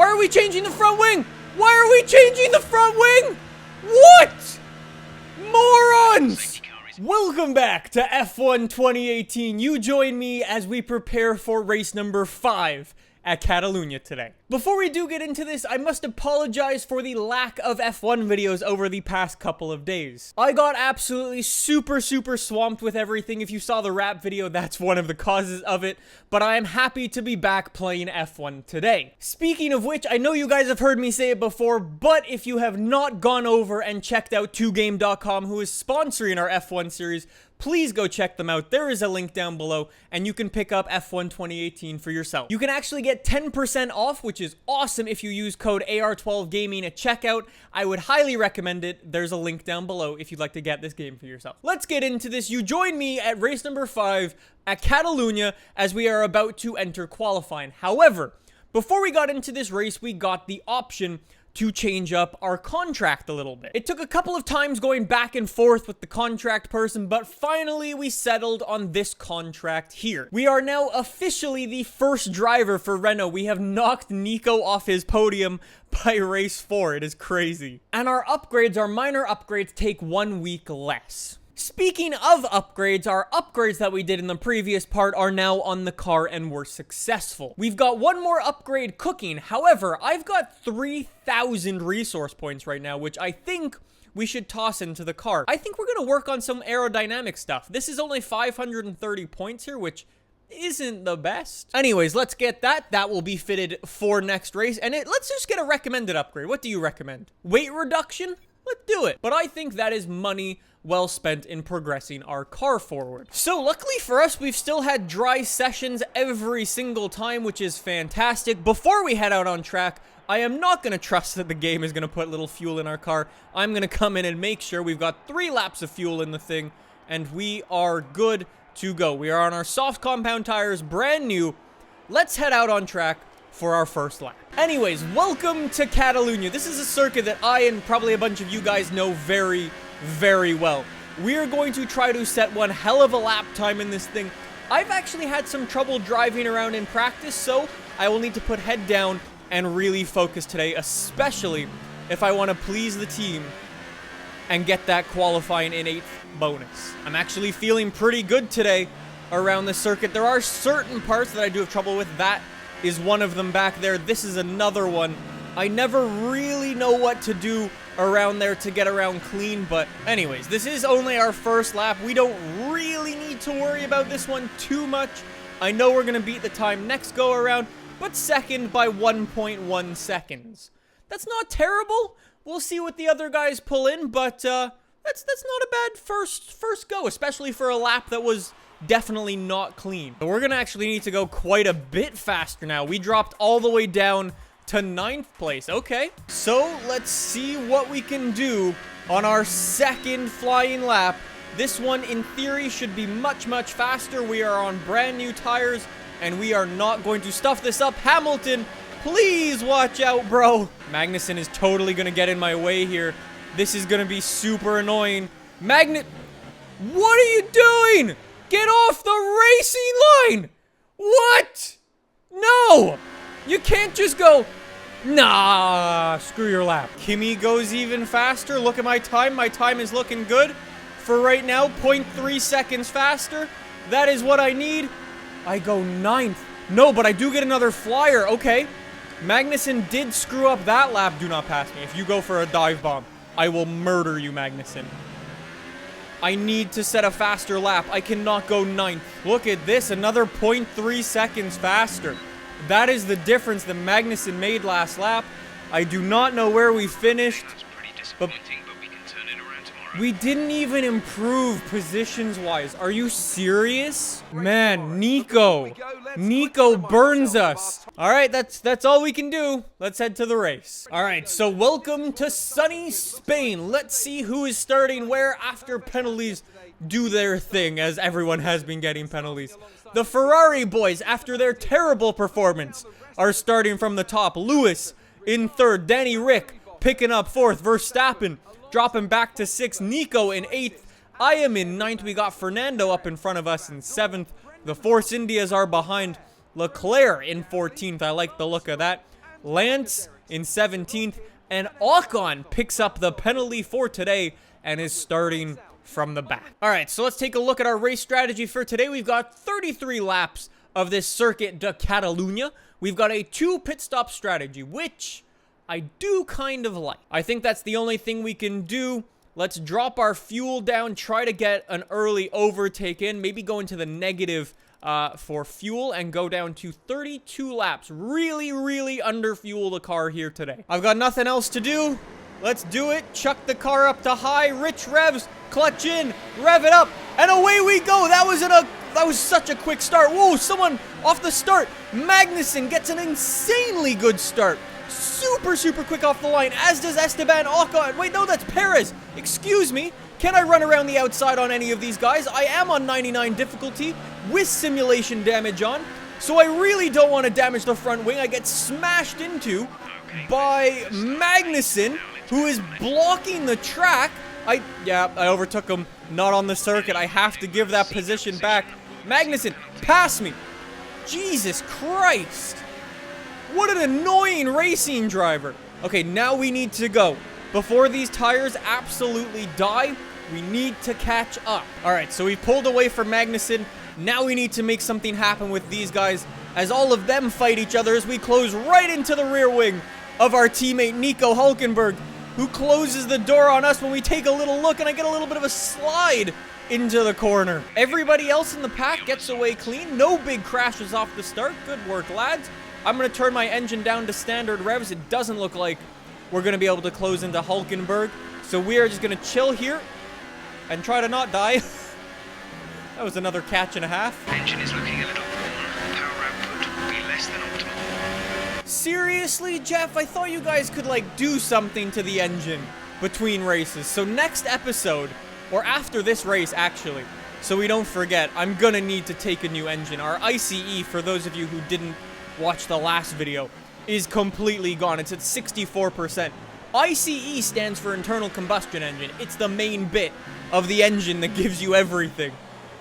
are we changing the front wing? Why are we changing the front wing? What? Morons! Welcome back to F1 2018. You join me as we prepare for race number 5 at Catalunya today. Before we do get into this, I must apologize for the lack of F1 videos over the past couple of days. I got absolutely super swamped with everything. If you saw the rap video, that's one of the causes of it, but I am happy to be back playing F1 today. Speaking of which, I know you guys have heard me say it before, but if you have not gone over and checked out 2game.com, who is sponsoring our F1 series, please go check them out. There is a link down below, and you can pick up F1 2018 for yourself. You can actually get 10% off, which is awesome if you use code AR12Gaming at checkout. I would highly recommend it. There's a link down below if you'd like to get this game for yourself. Let's get into this. You join me at race number 5 at Catalunya as we are about to enter qualifying. However, before we got into this race, we got the option to change up our contract a little bit. It took a couple of times going back and forth with the contract person, but finally we settled on this contract here. We are now officially the first driver for Renault. We have knocked Nico off his podium by race 4. It is crazy. And our upgrades, our minor upgrades, take 1 week less. Speaking of upgrades, our upgrades that we did in the previous part are now on the car and were successful. We've got one more upgrade cooking. However, I've got 3,000 resource points right now, which I think we should toss into the car. I think we're going to work on some aerodynamic stuff. This is only 530 points here, which isn't the best. Anyways, let's get that. That will be fitted for next race. And let's just get a recommended upgrade. What do you recommend? Weight reduction? Let's do it. But I think that is money well spent in progressing our car forward. So luckily for us, we've still had dry sessions every single time, which is fantastic. Before we head out on track, I am not going to trust that the game is going to put little fuel in our car. I'm going to come in and make sure we've got 3 laps of fuel in the thing, and we are good to go. We are on our soft compound tires, brand new. Let's head out on track for our first lap. Anyways, welcome to Catalunya. This is a circuit that I and probably a bunch of you guys know very well. We are going to try to set one hell of a lap time in this thing. I've actually had some trouble driving around in practice, so I will need to put head down and really focus today, especially if I want to please the team and get that qualifying in 8th bonus. I'm actually feeling pretty good today around the circuit. There are certain parts that I do have trouble with. That is one of them back there. This is another one. I never really know what to do around there to get around clean, but anyways, this is only our first lap. We don't really need to worry about this one too much. I know we're gonna beat the time next go around, but second by 1.1 seconds. That's not terrible. We'll see what the other guys pull in, but that's not a bad first go, especially for a lap that was definitely not clean. But we're gonna actually need to go quite a bit faster now. We dropped all the way down to 9th place. Okay, so let's see what we can do on our second flying lap. This one in theory should be much faster. We are on brand new tires and we are not going to stuff this up. Hamilton, please watch out, bro. Magnussen is totally gonna get in my way here. This is gonna be super annoying. What are you doing? Get off the racing line! What? No! You can't just go, nah, screw your lap. Kimi goes even faster. Look at my time. My time is looking good for right now. 0.3 seconds faster. That is what I need. I go 9th. No, but I do get another flyer. Okay. Magnussen did screw up that lap. Do not pass me. If you go for a dive bomb, I will murder you, Magnussen. I need to set a faster lap. I cannot go 9th. Look at this. Another 0.3 seconds faster. That is the difference that Magnussen made last lap. I do not know where we finished, but we can turn it around tomorrow. We didn't even improve positions-wise. Are you serious? Man, Nico burns us. All right, that's all we can do. Let's head to the race. All right, so welcome to sunny Spain. Let's see who is starting where after penalties do their thing, as everyone has been getting penalties. The Ferrari boys, after their terrible performance, are starting from the top. Lewis in 3rd. Danny Rick picking up 4th. Verstappen dropping back to 6th. Nico in 8th. I am in 9th. We got Fernando up in front of us in 7th. The Force Indias are behind. Leclerc in 14th. I like the look of that. Lance in 17th, and Ocon picks up the penalty for today and is starting from the back. All right, so let's take a look at our race strategy for today. We've got 33 laps of this Circuit de Catalunya. We've got a 2 pit stop strategy, which I do kind of like. I think that's the only thing we can do. Let's drop our fuel down, try to get an early overtake in, maybe go into the negative for fuel and go down to 32 laps. Really, really under-fuel the car here today. I've got nothing else to do. Let's do it. Chuck the car up to high. Rich revs. Clutch in. Rev it up. And away we go. That was such a quick start. Whoa, someone off the start. Magnussen gets an insanely good start. Super, super quick off the line, as does Esteban Ocon. Wait, no, that's Perez. Excuse me. Can I run around the outside on any of these guys? I am on 99 difficulty with simulation damage on, so I really don't want to damage the front wing. I get smashed into by Magnussen, who is blocking the track. I overtook him, not on the circuit. I have to give that position back. Magnussen, pass me. Jesus Christ. What an annoying racing driver. Okay, now we need to go. Before these tires absolutely die, we need to catch up. All right, so we pulled away from Magnussen. Now we need to make something happen with these guys as all of them fight each other as we close right into the rear wing of our teammate Nico Hülkenberg, who closes the door on us when we take a little look, and I get a little bit of a slide into the corner. Everybody else in the pack gets away clean. No big crashes off the start. Good work, lads. I'm going to turn my engine down to standard revs. It doesn't look like we're going to be able to close into Hülkenberg, so we are just going to chill here and try to not die. That was another catch and a half. Engine is looking a little warm. Power output will be less than optimal. Seriously, Jeff? I thought you guys could, like, do something to the engine between races. So next episode, or after this race, actually, so we don't forget, I'm going to need to take a new engine. Our ICE, for those of you who didn't watch the last video, is completely gone. It's at 64%. ICE stands for internal combustion engine. It's the main bit of the engine that gives you everything.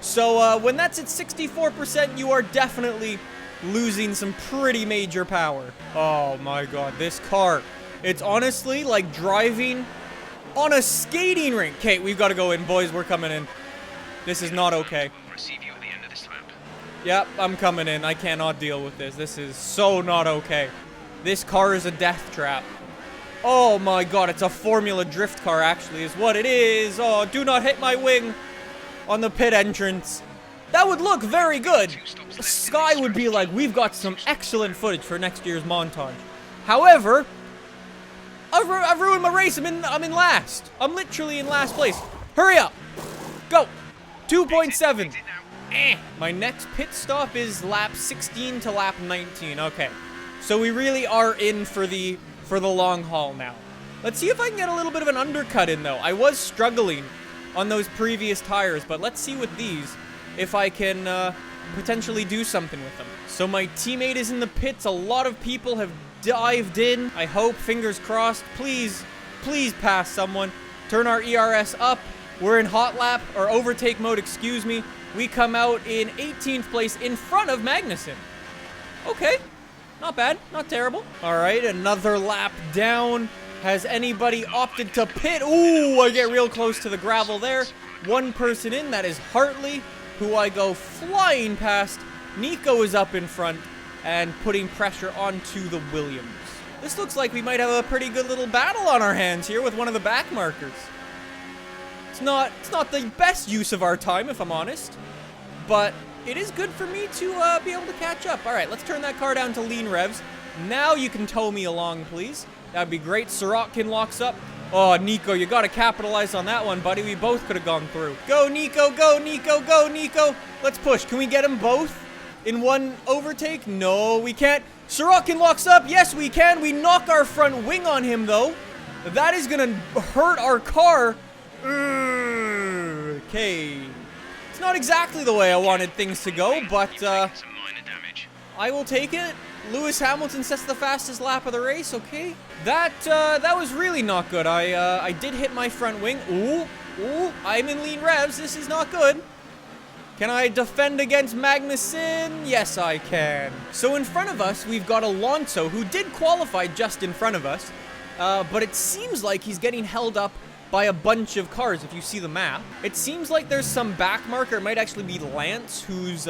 So when that's at 64%, you are definitely losing some pretty major power. Oh my god, this car. It's honestly like driving on a skating rink. Okay, we've got to go in, boys. We're coming in. This is not okay. Receive you at the end of this lap. Yep, I'm coming in. I cannot deal with this. This is so not okay. This car is a death trap. Oh my god, it's a Formula Drift car, actually, is what it is. Oh, do not hit my wing on the pit entrance. That would look very good. Sky would be like, we've got some excellent footage for next year's montage. However, I've ruined my race. I'm in last. I'm literally in last place. Hurry up. Go. 2.7. My next pit stop is lap 16 to lap 19. Okay. So we really are in for the long haul now. Let's see if I can get a little bit of an undercut in, though. I was struggling on those previous tires, but let's see with these if I can potentially do something with them. So my teammate is in the pits. A lot of people have dived in. I hope, fingers crossed. Please, please pass someone. Turn our ERS up. We're in hot lap, or overtake mode, excuse me. We come out in 18th place in front of Magnussen. Okay. Not bad. Not terrible. All right, another lap down. Has anybody opted to pit? Ooh, I get real close to the gravel there. One person in. That is Hartley, who I go flying past. Nico is up in front and putting pressure onto the Williams. This looks like we might have a pretty good little battle on our hands here with one of the back markers. It's not the best use of our time, if I'm honest, but it is good for me to be able to catch up. All right, let's turn that car down to lean revs. Now you can tow me along, please. That'd be great. Sorokin locks up. Oh, Nico, you got to capitalize on that one, buddy. We both could have gone through. Go, Nico. Go, Nico. Go, Nico. Let's push. Can we get them both in one overtake? No, we can't. Sorokin locks up. Yes, we can. We knock our front wing on him, though. That is going to hurt our car. Okay. It's not exactly the way I wanted things to go, but I will take it. Lewis Hamilton sets the fastest lap of the race. Okay. That was really not good. I did hit my front wing. Ooh, I'm in lean revs. This is not good. Can I defend against Magnussen? Yes, I can. So in front of us, we've got Alonso, who did qualify just in front of us. But it seems like he's getting held up by a bunch of cars, if you see the map. It seems like there's some back marker. It might actually be Lance, who's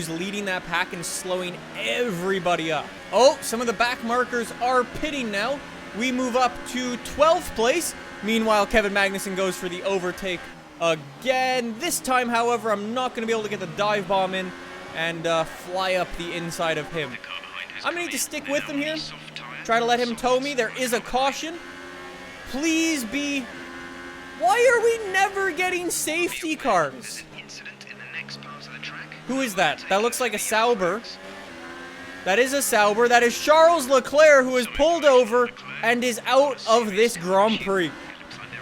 leading that pack and slowing everybody up. Oh, some of the back markers are pitting now. We move up to 12th place. Meanwhile, Kevin Magnussen goes for the overtake again. This time, however, I'm not going to be able to get the dive bomb in and fly up the inside of him. I'm going to need to stick with him here. Try to let him tow me. There is a caution. Please be... Why are we never getting safety cars? Who is that? That looks like a Sauber. That is a Sauber. That is Charles Leclerc, who is pulled over and is out of this Grand Prix.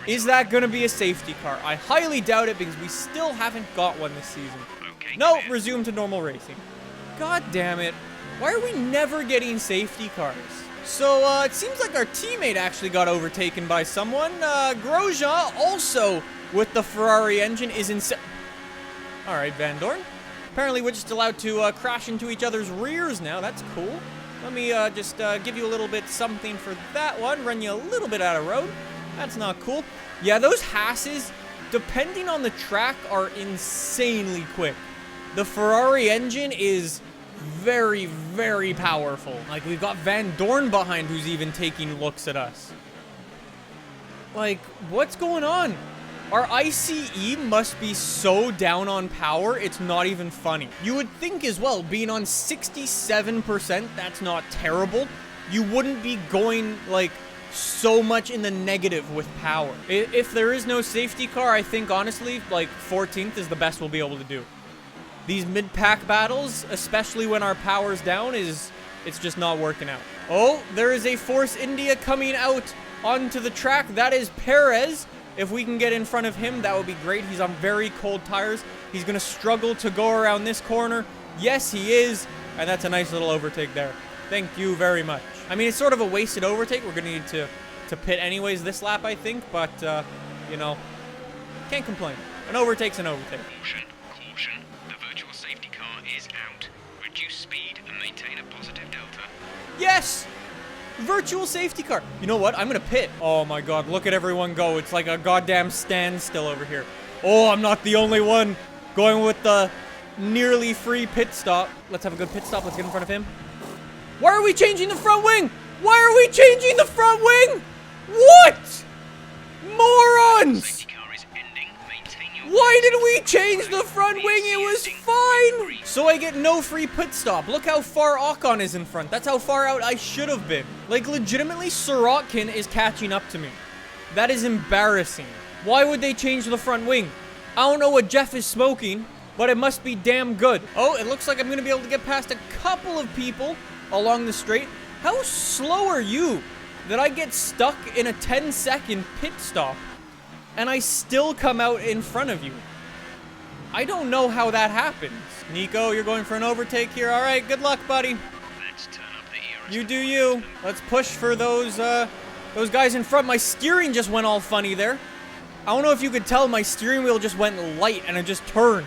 Is that going to be a safety car? I highly doubt it because we still haven't got one this season. No, resume to normal racing. God damn it. Why are we never getting safety cars? So, it seems like our teammate actually got overtaken by someone. Grosjean, also with the Ferrari engine, is in... Alright, Van Dorn. Apparently, we're just allowed to crash into each other's rears now. That's cool. Let me just give you a little bit something for that one. Run you a little bit out of road. That's not cool. Yeah, those Hasses, depending on the track, are insanely quick. The Ferrari engine is very, very powerful. Like, we've got Van Dorn behind who's even taking looks at us. Like, what's going on? Our ICE must be so down on power, it's not even funny. You would think as well, being on 67%, that's not terrible. You wouldn't be going, like, so much in the negative with power. If there is no safety car, I think, honestly, like, 14th is the best we'll be able to do. These mid-pack battles, especially when our power's down, it's just not working out. Oh, there is a Force India coming out onto the track. That is Perez. If we can get in front of him, that would be great. He's on very cold tires. He's going to struggle to go around this corner. Yes, he is. And that's a nice little overtake there. Thank you very much. I mean, it's sort of a wasted overtake. We're going to need to pit anyways this lap, I think. But, you know, can't complain. An overtake's an overtake. Caution. The virtual safety car is out. Reduce speed and maintain a positive delta. Yes! Virtual safety car. You know what? I'm gonna pit. Oh my god, look at everyone go. It's like a goddamn standstill over here. Oh, I'm not the only one going with the nearly free pit stop. Let's have a good pit stop. Let's get in front of him. Why are we changing the front wing? Why are we changing the front wing? What? Morons! Safety car is ending. Maintain your... Why did we change the front wing? It was fine. So I get no free pit stop. Look how far Ocon is in front. That's how far out I should have been. Like, legitimately, Sirotkin is catching up to me. That is embarrassing. Why would they change the front wing? I don't know what Jeff is smoking, but it must be damn good. Oh, it looks like I'm going to be able to get past a couple of people along the straight. How slow are you that I get stuck in a 10-second pit stop and I still come out in front of you? I don't know how that happens. Nico, you're going for an overtake here. All right, good luck, buddy. Let's turn up the ear. You do you. Let's push for those guys in front. My steering just went all funny there. I don't know if you could tell, my steering wheel just went light and it just turned.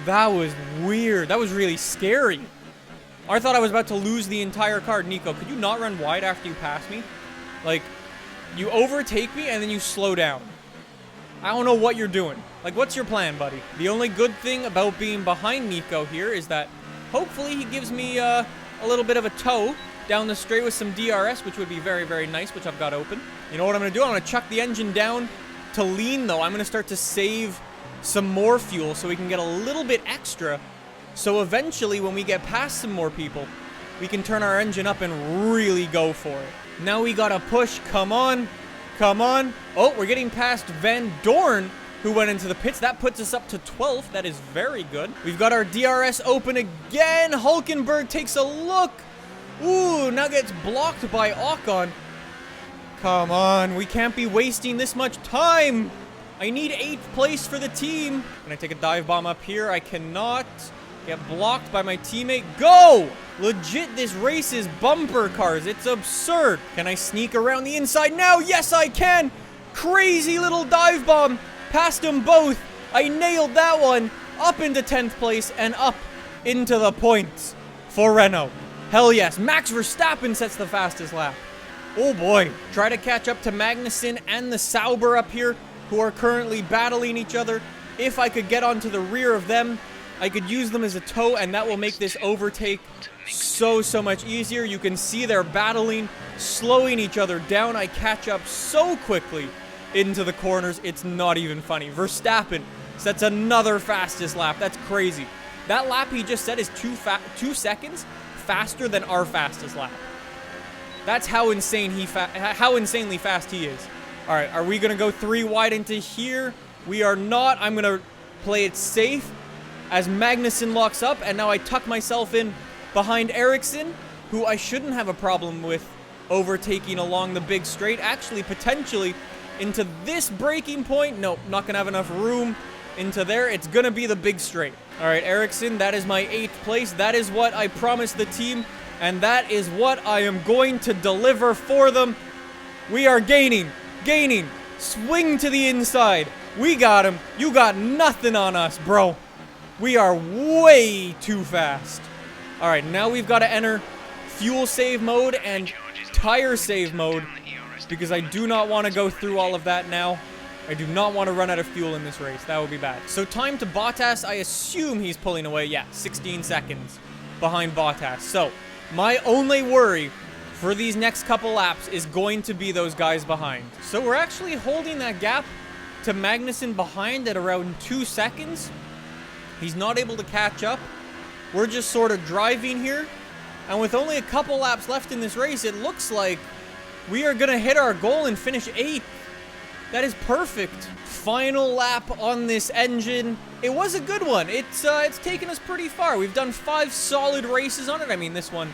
That was weird. That was really scary. I thought I was about to lose the entire car. Nico, could you not run wide after you pass me? Like, you overtake me and then you slow down. I don't know what you're doing. Like, what's your plan, buddy? The only good thing about being behind Nico here is that hopefully he gives me a little bit of a tow down the straight with some DRS, which would be very, very nice, which I've got open. You know what I'm going to do? I'm going to chuck the engine down to lean, though. I'm going to start to save some more fuel so we can get a little bit extra. So eventually, when we get past some more people, we can turn our engine up and really go for it. Now we got to push. Come on. Come on. Oh, we're getting past Van Dorn, who went into the pits. That puts us up to 12th. That is very good. We've got our DRS open again. Hülkenberg takes a look. Ooh, now gets blocked by Ocon. Come on. We can't be wasting this much time. I need 8th place for the team. Can I take a dive bomb up here? I cannot. Get blocked by my teammate. Go! Legit, this race is bumper cars. It's absurd. Can I sneak around the inside now? Yes, I can. Crazy little dive bomb. Past them both. I nailed that one. up into 10th place, and up into the points for Renault. Hell yes, Max Verstappen sets the fastest lap. Oh boy, try to catch up to Magnussen and the Sauber up here, who are currently battling each other. If I could get onto the rear of them, I could use them as a tow, and that will make this overtake so much easier. You can see they're battling, slowing each other down. I catch up so quickly into the corners, it's not even funny. Verstappen sets another fastest lap. That's crazy. That lap he just set is 2 seconds faster than our fastest lap. That's how insanely fast he is. All right, are we gonna go 3 wide into here? We are not. I'm gonna play it safe as Magnussen locks up, and now I tuck myself in behind Ericsson, who I shouldn't have a problem with overtaking along the big straight. Actually, potentially into this braking point. Nope, not gonna have enough room into there. It's gonna be the big straight. All right, Ericsson, that is my 8th place. That is what I promised the team, and that is what I am going to deliver for them. We are gaining. Swing to the inside. We got him. You got nothing on us, bro. We are way too fast. All right, now we've got to enter fuel save mode and tire save mode, because I do not want to go through all of that now. I do not want to run out of fuel in this race. That would be bad. So time to Bottas. I assume he's pulling away. Yeah, 16 seconds behind Bottas. So my only worry for these next couple laps is going to be those guys behind. So we're actually holding that gap to Magnussen behind at around 2 seconds. He's not able to catch up. We're just sort of driving here. And with only a couple laps left in this race, it looks like we are going to hit our goal and finish 8th. That is perfect. Final lap on this engine. It was a good one. It's taken us pretty far. We've done 5 solid races on it. I mean, this one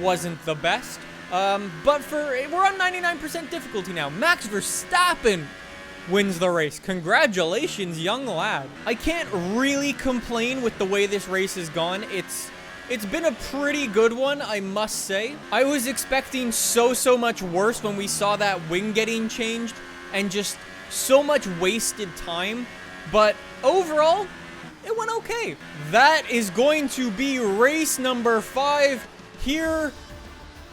wasn't the best. But we're on 99% difficulty now. Max Verstappen wins the race. Congratulations, young lad. I can't really complain with the way this race has gone. It's been a pretty good one, I must say. I was expecting so much worse when we saw that wing getting changed and just so much wasted time. But overall, it went okay. That is going to be race number 5 here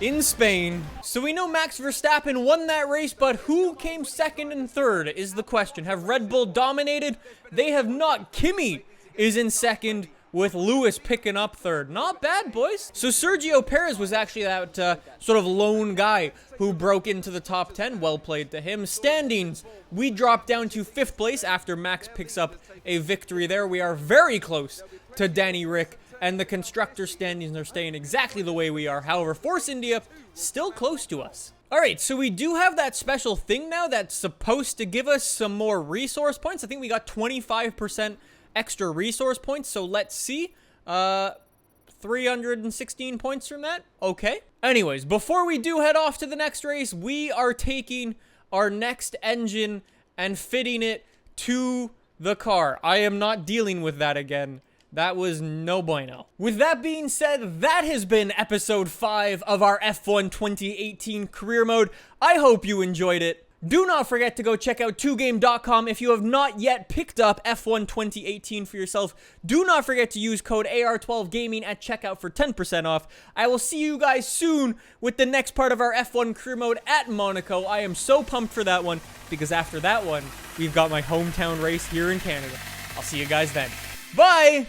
in Spain. So we know Max Verstappen won that race, but who came second and third is the question. Have Red Bull dominated? They have not. Kimi is in second, with Lewis picking up third. Not bad, boys. So Sergio Perez was actually that sort of lone guy who broke into the top 10. Well played to him. Standings, we dropped down to 5th place after Max picks up a victory there. We are very close to Danny Rick, and the constructor standings are staying exactly the way we are. However, Force India still close to us. All right, so we do have that special thing now that's supposed to give us some more resource points. I think we got 25% extra resource points, so let's see. 316 points from that. Okay. Anyways, before we do head off to the next race, we are taking our next engine and fitting it to the car. I am not dealing with that again. That was no bueno. With that being said, that has been episode 5 of our F1 2018 career mode. I hope you enjoyed it. Do not forget to go check out 2game.com if you have not yet picked up F1 2018 for yourself. Do not forget to use code AR12Gaming at checkout for 10% off. I will see you guys soon with the next part of our F1 career mode at Monaco. I am so pumped for that one, because after that one, we've got my hometown race here in Canada. I'll see you guys then. Bye!